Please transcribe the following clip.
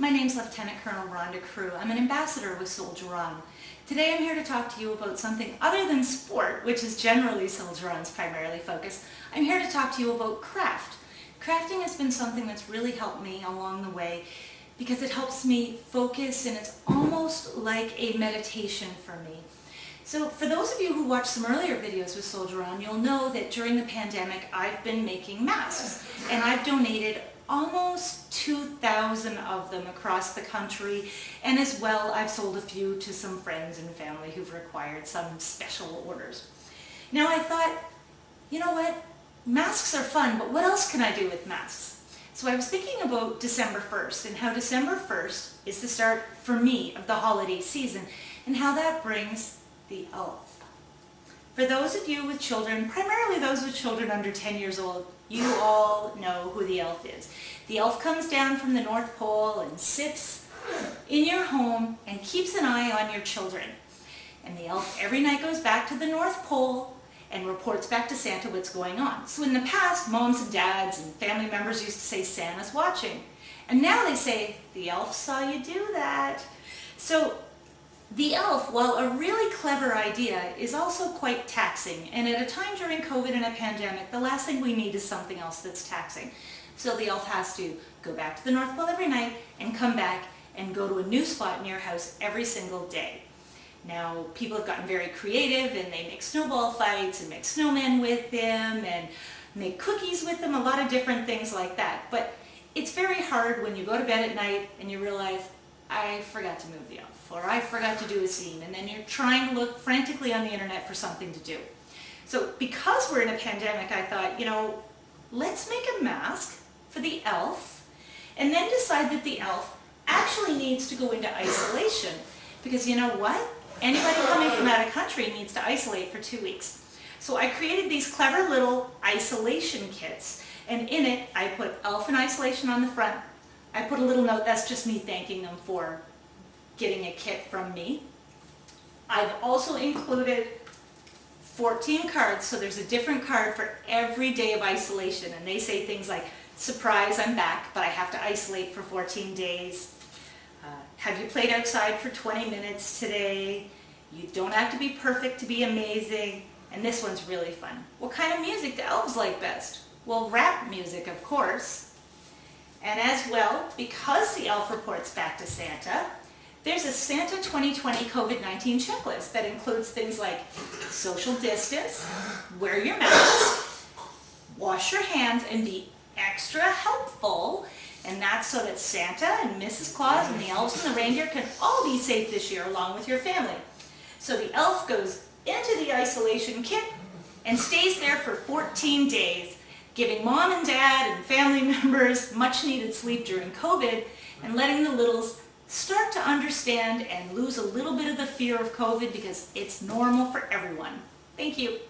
My name's Lieutenant Colonel Rhonda Crew. I'm an ambassador with Soldier On. Today I'm here to talk to you about something other than sport, which is generally Soldier On's primarily focus. I'm here to talk to you about craft. Crafting has been something that's really helped me along the way because it helps me focus, and it's almost like a meditation for me. So for those of you who watched some earlier videos with Soldier On, you'll know that during the pandemic I've been making masks, and I've donated almost 2,000 of them across the country, and as well I've sold a few to some friends and family who've required some special orders. Now I thought, you know what, masks are fun, but what else can I do with masks? So I was thinking about December 1st and how December 1st is the start for me of the holiday season and how that brings the elf. For those of you with children, primarily those with children under 10 years old, you all know who the elf is. The elf comes down from the North Pole and sits in your home and keeps an eye on your children. And the elf every night goes back to the North Pole and reports back to Santa what's going on. So in the past, moms and dads and family members used to say, Santa's watching. And now they say, the elf saw you do that. So the elf, while a really clever idea, is also quite taxing. And at a time during COVID and a pandemic, the last thing we need is something else that's taxing. So the elf has to go back to the North Pole every night and come back and go to a new spot in your house every single day. Now, people have gotten very creative, and they make snowball fights and make snowmen with them and make cookies with them, a lot of different things like that. But it's very hard when you go to bed at night and you realize, I forgot to move the elf, or I forgot to do a scene, and then you're trying to look frantically on the internet for something to do. So because we're in a pandemic, I thought, you know, let's make a mask for the elf, and then decide that the elf actually needs to go into isolation. Because you know what? Anybody coming from out of country needs to isolate for 2 weeks. So I created these clever little isolation kits, and in it I put elf in isolation on the front. I put a little note, that's just me thanking them for getting a kit from me. I've also included 14 cards, so there's a different card for every day of isolation, and they say things like, surprise, I'm back, but I have to isolate for 14 days. Have you played outside for 20 minutes today? You don't have to be perfect to be amazing. And this one's really fun. What kind of music do elves like best? Well, rap music, of course. And as well, because the elf reports back to Santa, there's a Santa 2020 COVID-19 checklist that includes things like social distance, wear your mask, wash your hands, and be extra helpful. And that's so that Santa and Mrs. Claus and the elves and the reindeer can all be safe this year along with your family. So the elf goes into the isolation kit and stays there for 14 days, giving mom and dad and family members much needed sleep during COVID, and letting the littles start to understand and lose a little bit of the fear of COVID because it's normal for everyone. Thank you.